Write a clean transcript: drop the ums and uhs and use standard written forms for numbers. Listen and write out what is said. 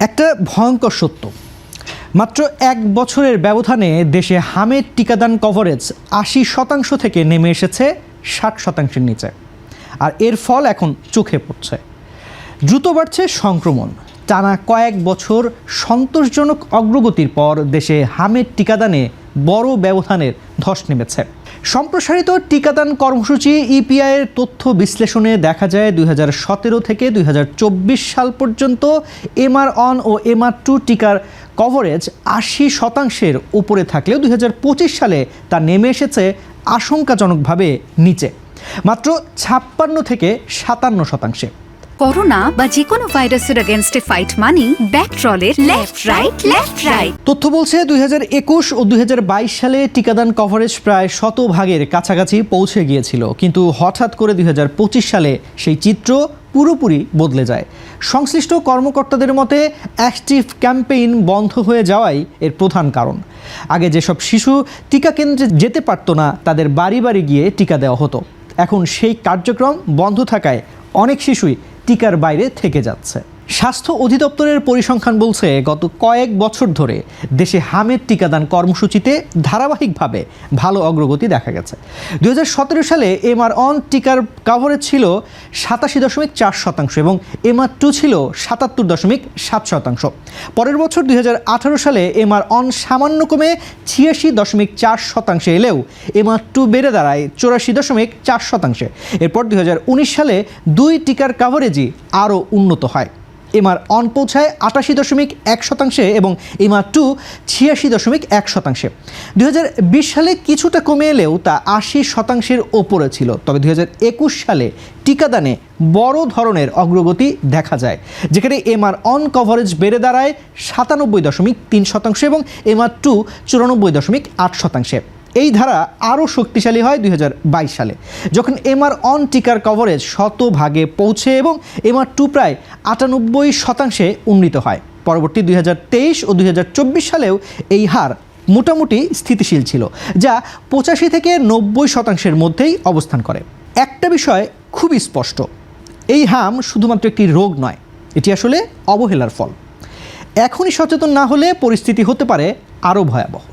একটা ভয়ঙ্কর সত্য, মাত্র এক বছরের ব্যবধানে দেশে হামের টিকাদান কভারেজ ৮০% থেকে নেমে এসেছে ৬০%-এর নিচে। আর এর ফল এখন চোখে পড়ছে। দ্রুত বাড়ছে সংক্রমণ। টানা কয়েক বছর সন্তোষজনক অগ্রগতির পর দেশে হামের টিকাদানে বড় ব্যবধানের ধস নেমেছে। সম্প্রসারিত টিকাদান কর্মসূচি ইপিআইয়ের তথ্য বিশ্লেষণে দেখা যায় ২০১৭ থেকে ২০২৪ সাল পর্যন্ত MR1 ও MR2 টিকার কভারেজ ৮০%-এর উপরে থাকলেও ২০২৫ সালে তা নেমে এসেছে আশঙ্কাজনকভাবে নিচে, মাত্র ৫৬ থেকে ৫৭%। করোনা বা যে কোনো ভাইরাসের এগেইনস্টে ফাইট মানি ব্যাকট্রলের লেফট রাইট। তথ্য বলছে ২০২১ ও ২০২২ সালে টিকাদান কভারেজ প্রায় ১০০% কাছাকাছি পৌঁছে গিয়েছিল, কিন্তু হঠাৎ করে ২০২৫ সালে সেই চিত্র পুরোপুরি বদলে যায়। সংশ্লিষ্ট কর্মকর্তাদের মতে অ্যাক্টিভ ক্যাম্পেইন বন্ধ হয়ে যাওয়াই এর প্রধান কারণ। আগে যেসব শিশু টিকা কেন্দ্রে যেতে পারত না, তাদের বাড়ি বাড়ি গিয়ে টিকা দেওয়া হতো। এখন সেই কার্যক্রম বন্ধ থাকায় অনেক শিশুই টিকার বাইরে থেকে যাচ্ছে। স্বাস্থ্য অধিদপ্তরের পরিসংখ্যান বলছে, গত কয়েক বছর ধরে দেশে হামের টিকাদান কর্মসূচিতে ধারাবাহিকভাবে ভালো অগ্রগতি দেখা গেছে। ২০১৭ সালে MR1 টিকার কভারেজ ছিল ৮৭.৪% এবং MR2 ছিল ৭৭.৭%। পরের বছর ২০১৮ সালে MR1 সামান্য কমে ৮৬.৪% এলেও MR2 বেড়ে দাঁড়ায় ৮৪.৪%। এরপর ২০১৯ সালে দুই টিকার কভারেজই আরও উন্নত হয়। MR1 পৌঁছায় ৮৮.১% এবং MR2 ৮৬.১%। ২০২০ সালে কিছুটা কমে এলেও তা ৮০%-এর ওপরে ছিল। তবে ২০২১ সালে টিকাদানে বড় ধরনের অগ্রগতি দেখা যায়, যেখানে MR1 কভারেজ বেড়ে দাঁড়ায় ৯৭.৩% এবং MR2 ৯৪.৮%। এই ধারা আরও শক্তিশালী হয় ২০২২ সালে, যখন MR1 টিকার কভারেজ ১০০% পৌঁছে এবং MR2 প্রায় ৯৮% উন্নীত হয়। পরবর্তী ২০২৩ ও ২০২৪ সালেও এই হার মোটামুটি স্থিতিশীল ছিল, যা ৮৫ থেকে ৯০%-এর মধ্যেই অবস্থান করে। একটা বিষয় খুবই স্পষ্ট, এই হাম শুধুমাত্র একটি রোগ নয়, এটি আসলে অবহেলার ফল। এখনই সচেতন না হলে পরিস্থিতি হতে পারে আরও ভয়াবহ।